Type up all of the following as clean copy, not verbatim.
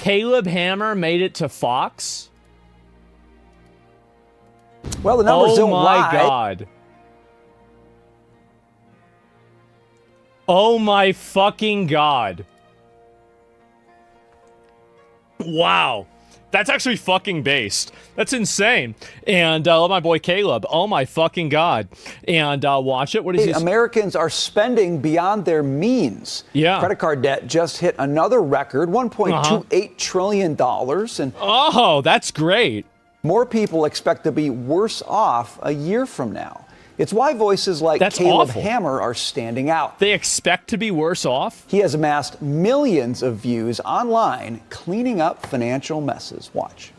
Caleb Hammer made it to Fox? Well, the numbers don't lie. Oh my God. Oh my fucking God. Wow. That's actually fucking based. That's insane. And my boy Caleb. Oh my fucking God. And watch it. What is he? Americans are spending beyond their means. Yeah. Credit card debt just hit another record, $1.28 trillion. And oh, that's great. More people expect to be worse off a year from now. It's why voices like Caleb Hammer are standing out. They expect to be worse off? He has amassed millions of views online cleaning up financial messes. Watch.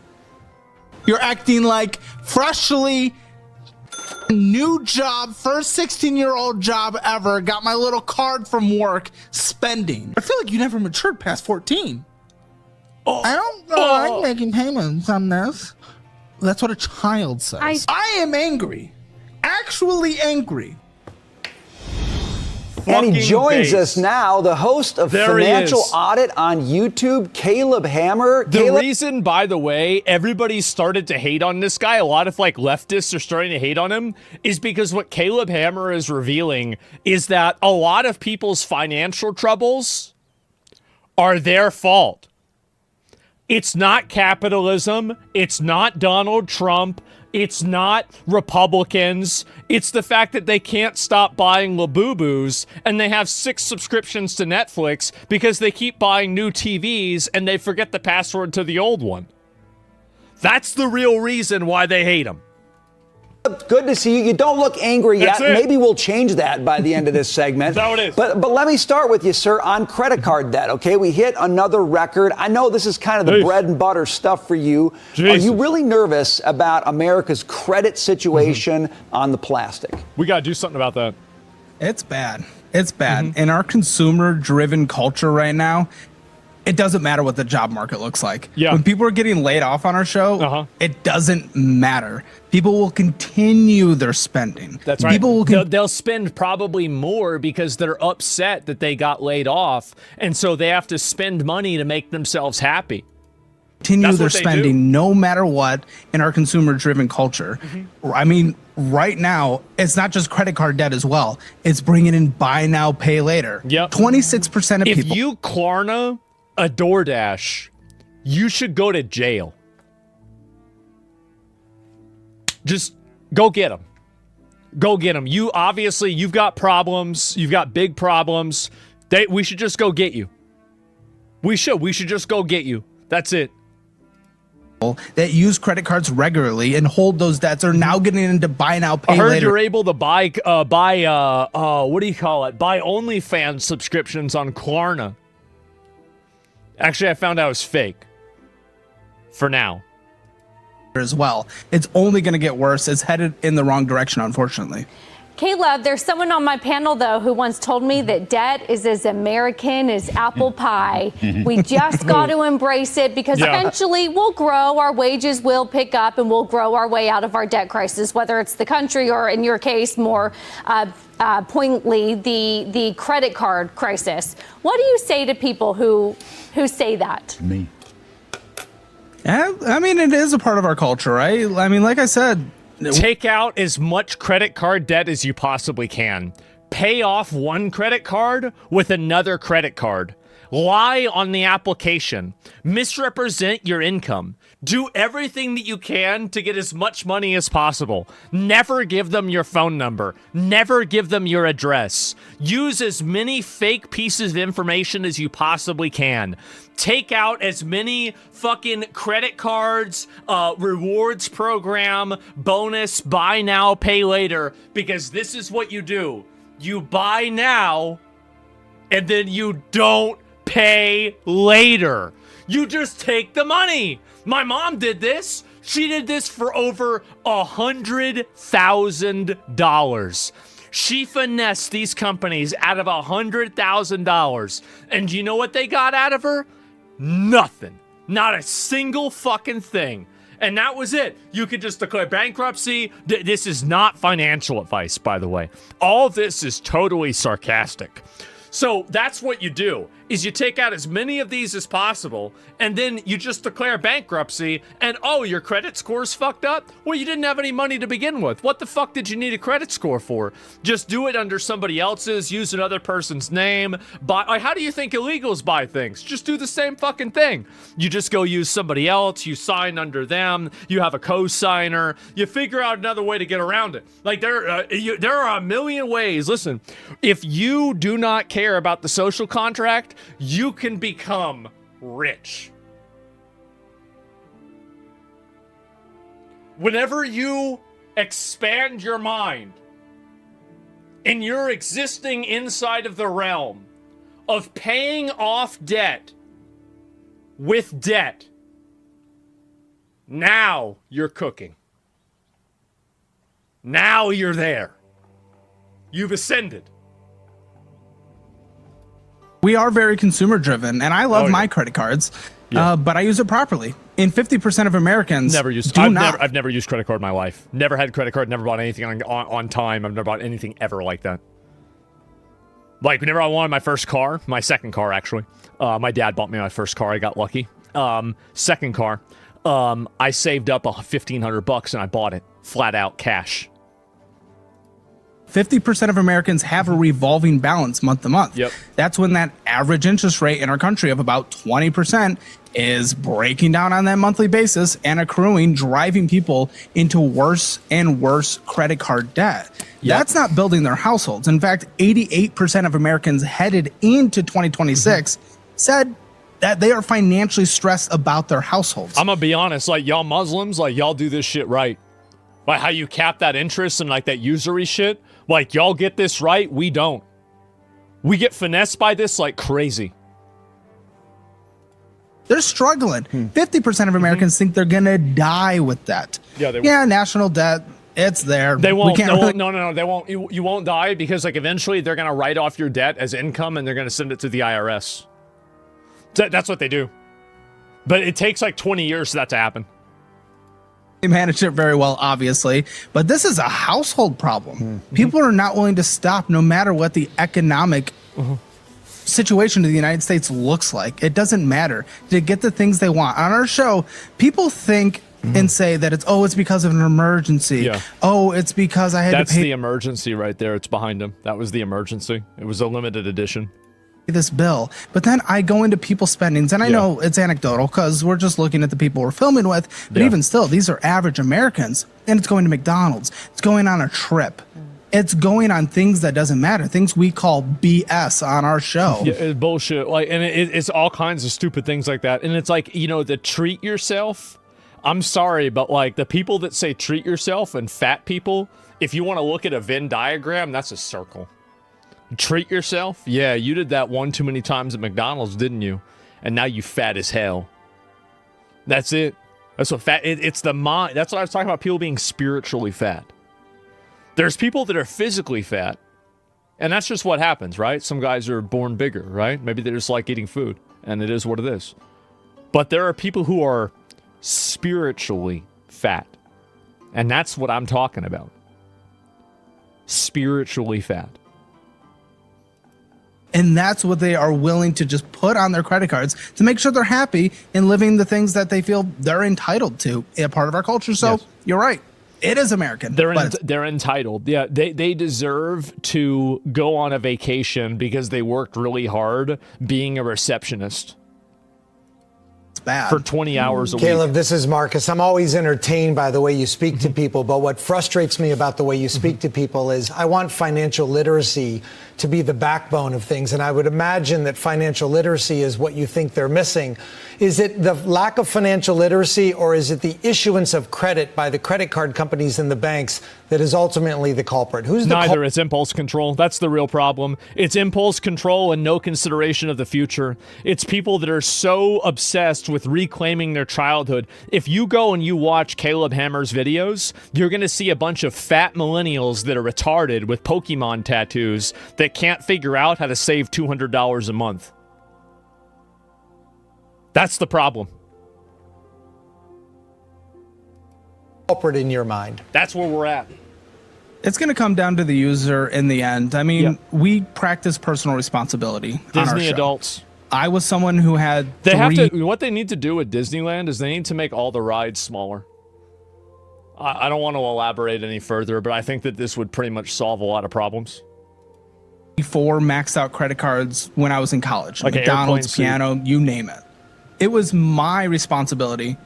You're acting like freshly new job, first 16-year-old job ever, got my little card from work, spending. I feel like you never matured past 14. I don't like making payments on this. That's what a child says. I am angry. Actually angry. And he joins us now, the host of Financial Audit on YouTube, Caleb Hammer. The reason, by the way, everybody started to hate on this guy, a lot of like leftists are starting to hate on him, is because what Caleb Hammer is revealing is that a lot of people's financial troubles are their fault. It's not capitalism. It's not Donald Trump. It's not Republicans. It's the fact that they can't stop buying Labubus and they have 6 subscriptions to Netflix because they keep buying new TVs and they forget the password to the old one. That's the real reason why they hate him. Good to see you. You don't look angry yet. Maybe we'll change that by the end of this segment. That's how it is. But let me start with you, sir, on credit card debt, okay? We hit another record. I know this is kind of the bread and butter stuff for you. Are you really nervous about America's credit situation on the plastic? We got to do something about that. It's bad. It's bad. In our consumer-driven culture right now, it doesn't matter what the job market looks like. Yeah. When people are getting laid off on our show, it doesn't matter. People will continue their spending. That's right. People will they'll spend probably more because they're upset that they got laid off, and so they have to spend money to make themselves happy. Continue their spending no matter what in our consumer-driven culture. I mean, right now, it's not just credit card debt as well. It's bringing in buy now, pay later. Yep. 26% of people. If you Klarna a DoorDash, you should go to jail. Just go get them. Go get them. You obviously, you've got problems. You've got big problems. We should just go get you. We should just go get you. That's it. That use credit cards regularly and hold those debts are now getting into buy now, pay later. I heard you're able to buy what do you call it? Buy OnlyFans subscriptions on Klarna. Actually, I found out it was fake. For now. As well. It's only going to get worse. It's headed in the wrong direction, unfortunately. Caleb, there's someone on my panel, though, who once told me that debt is as American as apple pie. We just got to embrace it because eventually we'll grow, our wages will pick up, and we'll grow our way out of our debt crisis, whether it's the country or, in your case, more poignantly, the credit card crisis. What do you say to people who say that? Me. Yeah, I mean, it is a part of our culture, right? I mean, like I said, take out as much credit card debt as you possibly can. Pay off one credit card with another credit card. Lie on the application. Misrepresent your income. Do everything that you can to get as much money as possible. Never give them your phone number. Never give them your address. Use as many fake pieces of information as you possibly can. Take out as many fucking credit cards, rewards program, bonus, buy now, pay later, because this is what you do. You buy now, and then you don't pay later. You just take the money. My mom did this. She did this for over $100,000. She finessed these companies out of $100,000. And do you know what they got out of her? Nothing. Not a single fucking thing. And that was it. You could just declare bankruptcy. This is not financial advice, by the way. All of this is totally sarcastic. So that's what you do, is you take out as many of these as possible, and then you just declare bankruptcy, and oh, your credit score's fucked up? Well, you didn't have any money to begin with. What the fuck did you need a credit score for? Just do it under somebody else's, use another person's name. How do you think illegals buy things? Just do the same fucking thing. You just go use somebody else, you sign under them, you have a co-signer, you figure out another way to get around it. Like, there are a million ways. Listen, if you do not care about the social contract, you can become rich. Whenever you expand your mind and you're existing inside of the realm of paying off debt with debt, now you're cooking. Now you're there. You've ascended. We are very consumer driven, and I love my credit cards, but I use it properly. And 50% of Americans I've never used credit card in my life. Never had a credit card, never bought anything on time. I've never bought anything ever like that. Like, whenever I wanted my first car, my second car, actually. My dad bought me my first car. I got lucky. Second car. I saved up $1,500 and I bought it. Flat out cash. 50% of Americans have a revolving balance month to month. Yep. That's when that average interest rate in our country of about 20% is breaking down on that monthly basis and accruing, driving people into worse and worse credit card debt. Yep. That's not building their households. In fact, 88% of Americans headed into 2026 said that they are financially stressed about their households. I'm gonna be honest, like, y'all Muslims, like, y'all do this shit right. Like, how you cap that interest and, like, that usury shit. Like, y'all get this right, we don't. We get finessed by this like crazy. They're struggling. 50% of Americans think they're gonna die with debt. Yeah, national debt, it's there. They won't. No. They won't. You won't die because, like, eventually they're gonna write off your debt as income and they're gonna send it to the IRS. That's what they do. But it takes like 20 years for that to happen. They manage it very well, obviously, but this is a household problem. People are not willing to stop no matter what the economic situation of the United States looks like. It doesn't matter to get the things they want. On our show, people think and say that it's because of an emergency. Yeah. Oh, it's because I had to pay. That's the emergency right there. It's behind him. That was the emergency. It was a limited edition. This bill. But then I go into people's spendings, and I know it's anecdotal because we're just looking at the people we're filming with, but even still, these are average Americans, and it's going to McDonald's. It's going on a trip. It's going on things that doesn't matter, things we call BS on our show. Yeah, it's bullshit. Like, and it's all kinds of stupid things like that. And it's like, the treat yourself. I'm sorry, but like the people that say treat yourself and fat people, if you want to look at a Venn diagram, that's a circle. Treat yourself? Yeah, you did that one too many times at McDonald's, didn't you? And now you fat as hell. That's it. That's what fat. It's the mind. That's what I was talking about. People being spiritually fat. There's people that are physically fat, and that's just what happens, right? Some guys are born bigger, right? Maybe they just like eating food, and it is what it is. But there are people who are spiritually fat, and that's what I'm talking about. Spiritually fat. And that's what they are willing to just put on their credit cards to make sure they're happy in living the things that they feel they're entitled to, a part of our culture. So You're right. It is American. They're entitled. Yeah, they deserve to go on a vacation because they worked really hard being a receptionist. Bad. For 20 hours a week. Caleb, this is Marcus. I'm always entertained by the way you speak to people, but what frustrates me about the way you speak to people is I want financial literacy to be the backbone of things, and I would imagine that financial literacy is what you think they're missing. Is it the lack of financial literacy, or is it the issuance of credit by the credit card companies and the banks that is ultimately the culprit? Who's the Neither. It's impulse control. That's the real problem. It's impulse control and no consideration of the future. It's people that are so obsessed with reclaiming their childhood. If you go and you watch Caleb Hammer's videos, you're going to see a bunch of fat millennials that are retarded with Pokemon tattoos that can't figure out how to save $200 a month. That's the problem. culprit in your mind? That's where we're at. It's going to come down to the user in the end. I mean, we practice personal responsibility. Disney adults. I was someone who had what they need to do with Disneyland is they need to make all the rides smaller. I don't want to elaborate any further, but I think that this would pretty much solve a lot of problems. 4 maxed out credit cards when I was in college. Like McDonald's, piano, you name it. It was my responsibility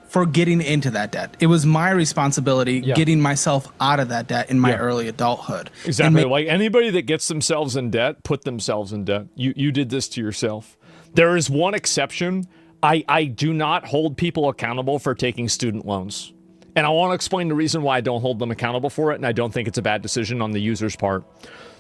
for getting into that debt. It was my responsibility getting myself out of that debt in my early adulthood. Exactly. Like anybody that gets themselves in debt, put themselves in debt. You did this to yourself. There is one exception. I do not hold people accountable for taking student loans. And I want to explain the reason why I don't hold them accountable for it, and I don't think it's a bad decision on the user's part.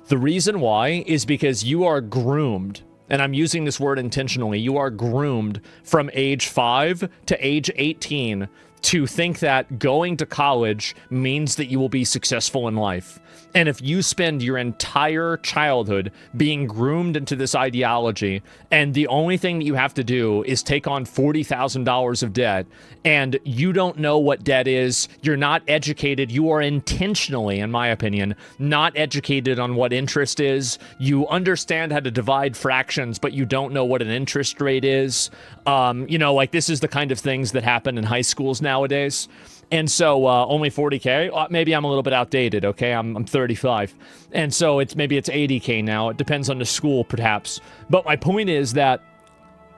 The reason why is because you are groomed, and I'm using this word intentionally, you are groomed from age 5 to age 18 to think that going to college means that you will be successful in life. And if you spend your entire childhood being groomed into this ideology, and the only thing that you have to do is take on $40,000 of debt, and you don't know what debt is, you're not educated, you are intentionally, in my opinion, not educated on what interest is, you understand how to divide fractions, but you don't know what an interest rate is. Like this is the kind of things that happen in high schools nowadays. And so only 40K, maybe I'm a little bit outdated, okay? I'm 35. And so maybe it's 80K now. It depends on the school, perhaps. But my point is that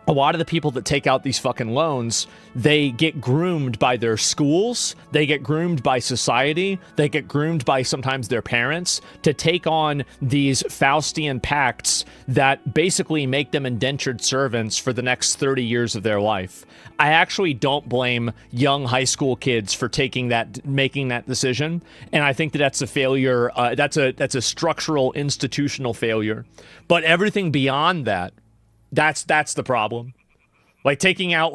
a lot of the people that take out these fucking loans, they get groomed by their schools, they get groomed by society, they get groomed by sometimes their parents to take on these Faustian pacts that basically make them indentured servants for the next 30 years of their life. I actually don't blame young high school kids for making that decision, and I think that that's a failure. That's a structural, institutional failure. But everything beyond that, that's the problem. Like taking out,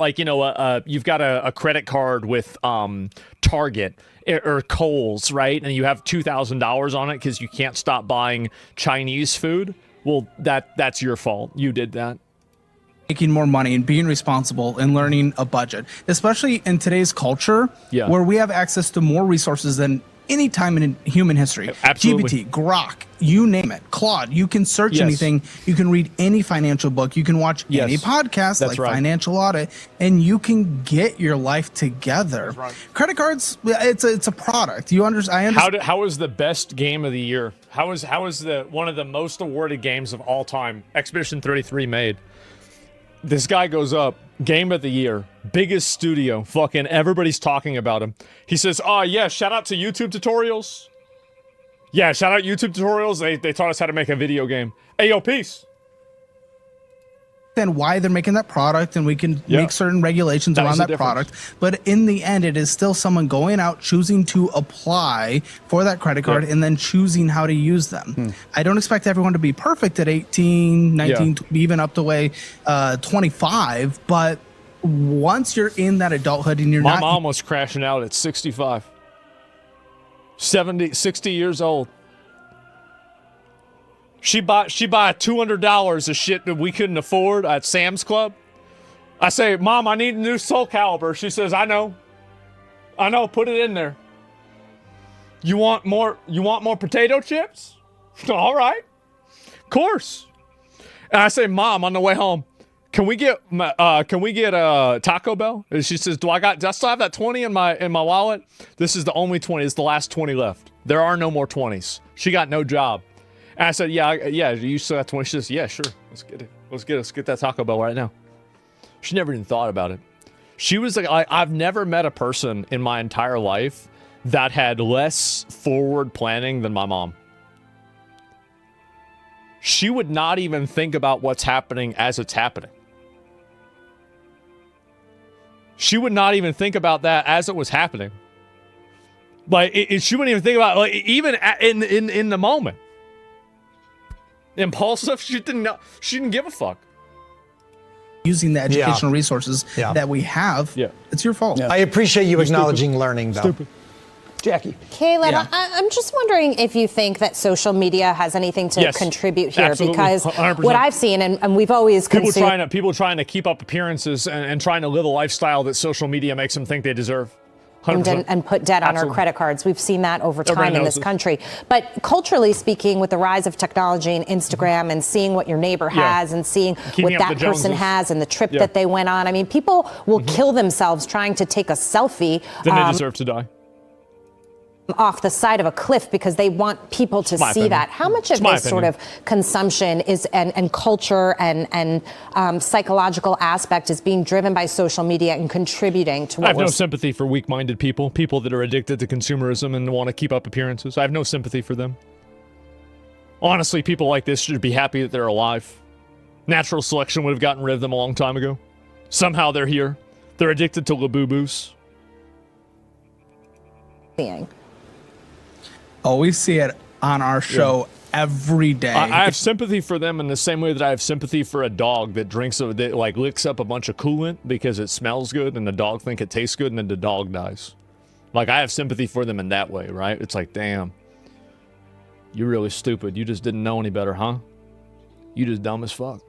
you've got a credit card with Target or Kohl's, right? And you have $2,000 on it because you can't stop buying Chinese food. Well, that's your fault. You did that. Making more money and being responsible and learning a budget, especially in today's culture where we have access to more resources than any time in human history. Absolutely. GPT, Grok, you name it, Claude, you can search anything, you can read any financial book, you can watch any podcast Financial Audit, and you can get your life together. Right. Credit cards, it's a product. I understand. How was the best game of the year? How was one of the most awarded games of all time? Expedition 33 made. This guy goes up, game of the year, biggest studio, fucking everybody's talking about him. He says, shout out to YouTube tutorials. Yeah, shout out YouTube tutorials. They taught us how to make a video game. Ayo, peace. And why they're making that product, and we can make certain regulations around that product. But in the end, it is still someone going out, choosing to apply for that credit card, and then choosing how to use them. I don't expect everyone to be perfect at 18, 19, even up to 25. But once you're in that adulthood and My mom was crashing out at 65. 60 years old. She bought $200 of shit that we couldn't afford at Sam's Club. I say, Mom, I need a new Soul Calibur. She says, I know, put it in there. You want more potato chips? All right. Of course. And I say, Mom, on the way home, can we get Taco Bell? And she says, do I still have that 20 in my wallet? This is the only 20. It's the last 20 left. There are no more 20s. She got no job. And I said, yeah, you still got 20? She says, yeah, sure. Let's get it. Let's get that Taco Bell right now. She never even thought about it. She was like, I've never met a person in my entire life that had less forward planning than my mom. She would not even think about what's happening as it's happening. She would not even think about that as it was happening. Like, she wouldn't even think about it, even in the moment. Impulsive, she didn't give a fuck. Using the educational resources that we have, it's your fault. I appreciate you acknowledging learning, though. Stupid. Jackie. Caleb, I'm just wondering if you think that social media has anything to contribute here, absolutely. because 100%. what I've seen, and we've always people trying to keep up appearances and trying to live a lifestyle that social media makes them think they deserve. and put debt on our credit cards. We've seen that over time in this country. But culturally speaking, with the rise of technology and Instagram and seeing what your neighbor has and seeing what that person has and the trip that they went on, I mean, people will kill themselves trying to take a selfie. Then they deserve to die. Off the side of a cliff because they want people to see that. How much of this sort of consumption is and culture and psychological aspect is being driven by social media and contributing to what I have no sympathy for weak-minded people that are addicted to consumerism and want to keep up appearances. I have no sympathy for them. Honestly, people like this should be happy that they're alive. Natural selection would have gotten rid of them a long time ago. Somehow they're here. They're addicted to Labubu's. Oh, we see it on our show every day. I have sympathy for them in the same way that I have sympathy for a dog that licks up a bunch of coolant because it smells good and the dog think it tastes good and then the dog dies. Like, I have sympathy for them in that way, right? It's like, damn, you're really stupid. You just didn't know any better, huh? You just dumb as fuck.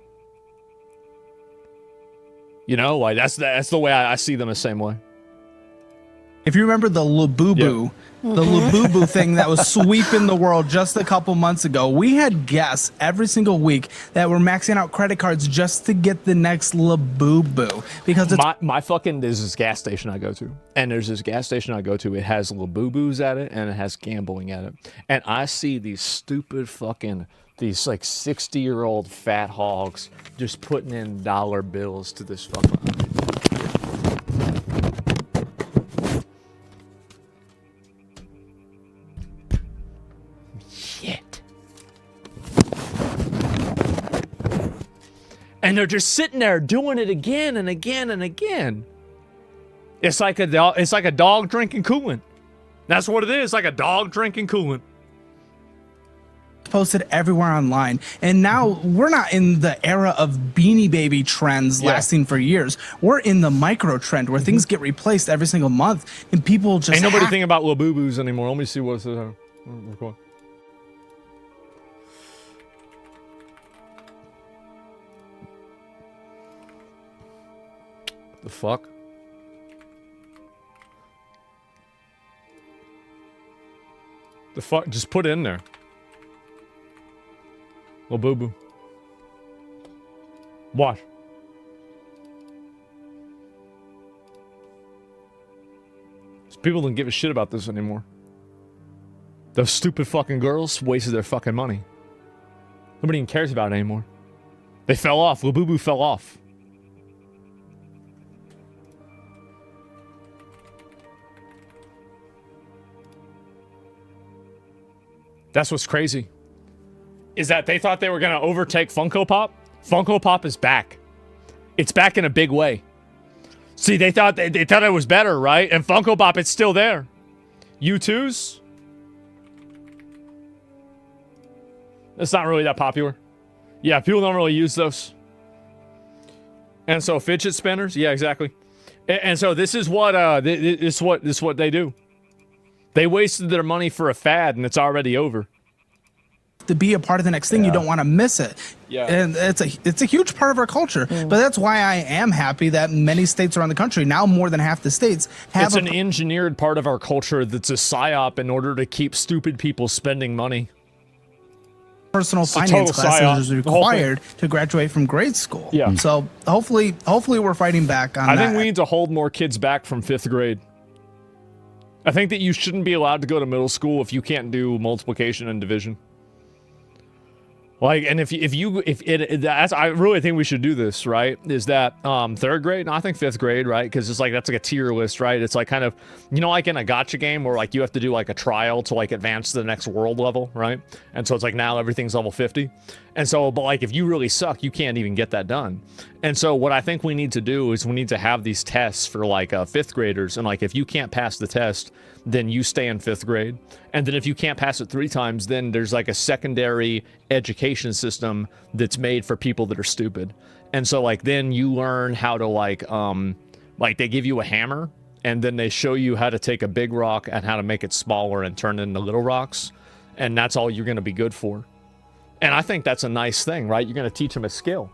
You know, like that's the way I see them the same way. If you remember the Labubu, the Labubu thing that was sweeping the world just a couple months ago, we had guests every single week that were maxing out credit cards just to get the next Labubu. Because it's there's this gas station I go to, and there's this gas station I go to, it has Labubus at it, and it has gambling at it. And I see these stupid these like 60-year-old fat hogs just putting in dollar bills to this fucking... And they're just sitting there doing it again and again and again. It's like a dog drinking coolant. That's what it is, like a dog drinking coolant. Posted everywhere online. And now we're not in the era of Beanie Baby trends lasting for years. We're in the micro trend where things get replaced every single month and people just ain't nobody thinking about Labubus anymore. Let me see what's record. The fuck? The fuck? Just put it in there. Labubu. Watch. People don't give a shit about this anymore. Those stupid fucking girls wasted their fucking money. Nobody even cares about it anymore. They fell off. Labubu fell off. That's what's crazy. Is that they thought they were going to overtake Funko Pop? Funko Pop is back. It's back in a big way. See, they thought it was better, right? And Funko Pop, it's still there. U2s? It's not really that popular. Yeah, people don't really use those. And so fidget spinners? Yeah, exactly. And so this is what they do. They wasted their money for a fad, and it's already over. To be a part of the next thing, you don't want to miss it. Yeah. And it's a huge part of our culture. But that's why I am happy that many states around the country, now more than half the states, have it's an engineered part of our culture that's a psyop in order to keep stupid people spending money. Personal finance classes is required to graduate from grade school. Yeah. So hopefully we're fighting back on that. I think we need to hold more kids back from 5th grade. I think that you shouldn't be allowed to go to middle school if you can't do multiplication and division. Like, and I really think we should do this, right? Is that 3rd grade? No, I think 5th grade, right? Because it's like that's like a tier list, right? It's like kind of, you know, like in a gacha game where like you have to do like a trial to like advance to the next world level, right? And so it's like now everything's level 50. And so, but like if you really suck, you can't even get that done. And so what I think we need to do is we need to have these tests for like 5th graders. And like if you can't pass the test, then you stay in 5th grade. And then if you can't pass it 3 times, then there's like a secondary education system that's made for people that are stupid. And so like then you learn how to like they give you a hammer and then they show you how to take a big rock and how to make it smaller and turn it into little rocks. And that's all you're going to be good for. And I think that's a nice thing, right? You're going to teach them a skill.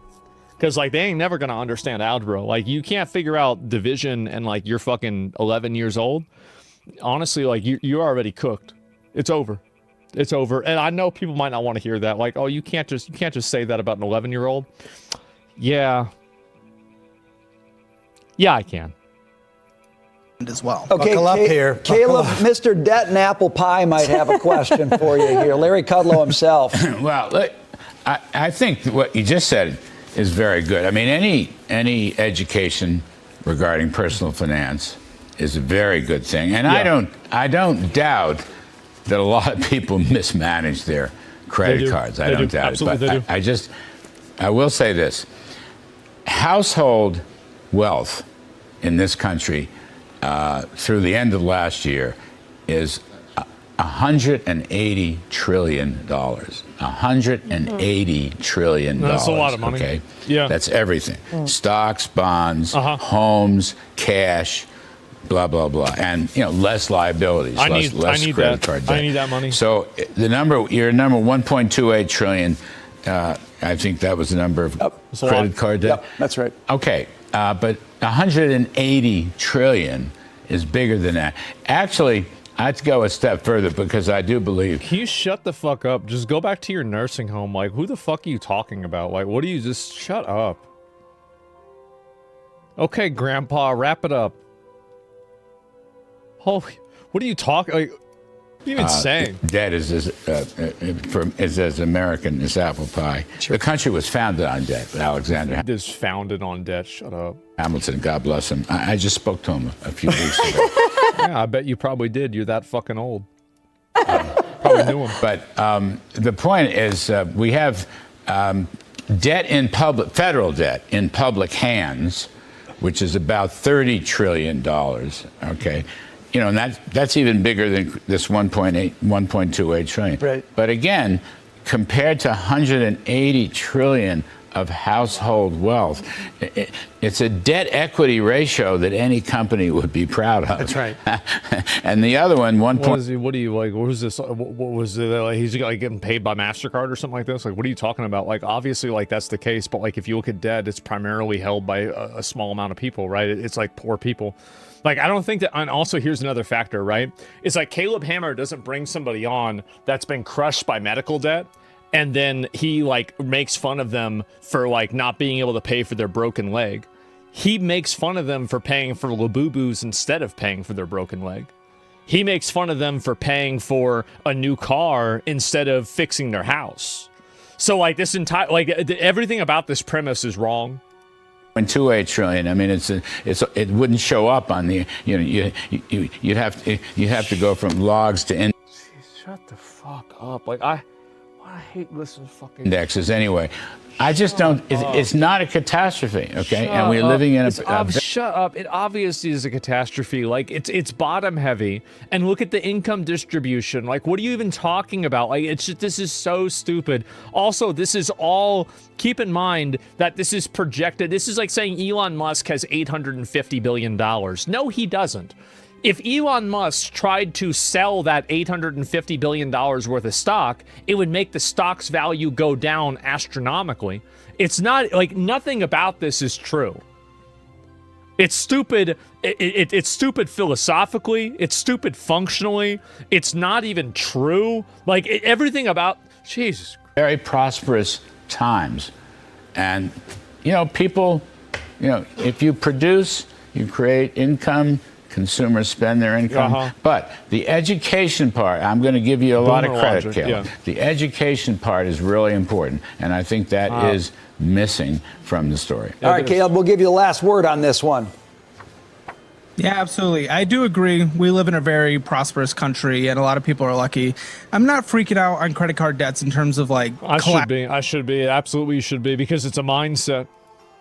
Because, like, they ain't never going to understand algebra. Like, you can't figure out division and, like, you're fucking 11 years old. Honestly, like, you're already cooked. It's over. It's over. And I know people might not want to hear that. Like, oh, you can't just say that about an 11-year-old. Yeah. Yeah, I can. As well. Okay, Buckle up here. Caleb, Mr. Debt and Apple Pie might have a question for you here. Larry Kudlow himself. Well, look, I think what you just said is very good. I mean, any education regarding personal finance is a very good thing, and Yeah. I don't doubt that a lot of people mismanage their credit cards. I don't doubt Absolutely, it, but I will say this: household wealth in this country through the end of last year is $180 trillion. $180 trillion. That's a lot of money. Okay? Yeah. That's everything. Stocks, bonds, homes, cash, blah, blah, blah. And, less liabilities, less credit card debt. I need that money. So your number 1.28 trillion, I think that was the number of credit card debt. Yep, that's right. Okay, but 180 trillion is bigger than that. Actually, I'd go a step further because I do believe. Can you shut the fuck up? Just go back to your nursing home. Like, who the fuck are you talking about? Like, what do you just shut up? Okay, Grandpa, wrap it up. Holy, what are you talking? Like, what are you even saying? Debt is as American as apple pie. Sure. The country was founded on debt. Alexander It is founded on debt. Shut up. Hamilton, God bless him. I just spoke to him a few weeks ago. Yeah, I bet you probably did. You're that fucking old. Probably knew him. But the point is, we have debt in public, federal debt in public hands, which is about $30 trillion. Okay. And that's even bigger than this 1.28 trillion. Right. But again, compared to 180 trillion of household wealth, it's a debt equity ratio that any company would be proud of. That's right. And the other one, what do you like? What was this? What was it? Like, he's like getting paid by MasterCard or something like this? Like, what are you talking about? Like, obviously, like that's the case. But like, if you look at debt, it's primarily held by a small amount of people, right? It's like poor people. Like, I don't think that, and also here's another factor, right? It's like Caleb Hammer doesn't bring somebody on that's been crushed by medical debt, and then he, like, makes fun of them for, like, not being able to pay for their broken leg. He makes fun of them for paying for Labubu's instead of paying for their broken leg. He makes fun of them for paying for a new car instead of fixing their house. So, like, this entire, like, everything about this premise is wrong. 1.28 trillion. I mean, it wouldn't show up on the. You'd have to go from logs to Jeez, shut the fuck up. Like I hate listening to fucking indexes anyway. I just don't. It's not a catastrophe, okay? And we're living in shut up! It obviously is a catastrophe. Like it's bottom heavy, and look at the income distribution. Like, what are you even talking about? Like, it's just, this is so stupid. Also, this is all. Keep in mind that this is projected. This is like saying Elon Musk has $850 billion. No, he doesn't. If Elon Musk tried to sell that $850 billion worth of stock, it would make the stock's value go down astronomically. It's not, like, nothing about this is true. It's stupid. It's stupid philosophically. It's stupid functionally. It's not even true. Like, everything about, Jesus. Very prosperous times. And, people, if you produce, you create income, consumers spend their income. But the education part, I'm going to give you a lot of credit, Caleb. Yeah. The education part is really important, and I think that is missing from the story. All right, Caleb, we'll give you the last word on this one. Yeah, absolutely. I do agree. We live in a very prosperous country, and a lot of people are lucky. I'm not freaking out on credit card debts in terms of like. I should be. Absolutely, you should be, because it's a mindset.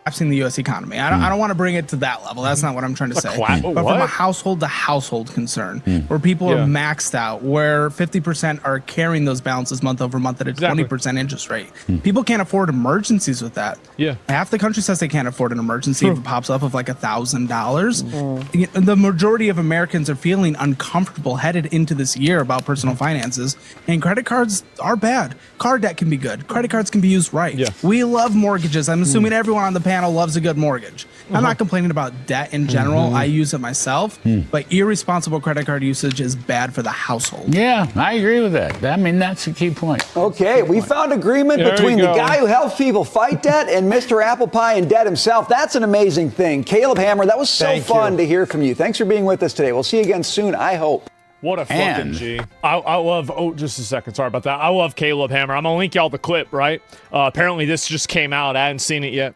Collapsing the U.S. economy. I don't want to bring it to that level. That's not what I'm trying to say. But from a household to household concern, where people are maxed out, where 50% are carrying those balances month over month at a 20% interest rate. People can't afford emergencies with that. Yeah. Half the country says they can't afford an emergency if it pops up of like $1,000. The majority of Americans are feeling uncomfortable headed into this year about personal finances, and credit cards are bad. Card debt can be good. Credit cards can be used right. Yeah. We love mortgages. I'm assuming everyone on the panel loves a good mortgage. I'm not complaining about debt in general. I use it myself, but irresponsible credit card usage is bad for the household. Yeah, I agree with that. I mean, that's a key point. Okay, we found agreement between the guy who helps people fight debt and Mr. Apple Pie and debt himself. That's an amazing thing. Caleb Hammer, that was so fun to hear from you. Thanks for being with us today. We'll see you again soon, I hope. What a fucking G. I love, just a second. Sorry about that. I love Caleb Hammer. I'm going to link y'all the clip, right? Apparently this just came out. I hadn't seen it yet.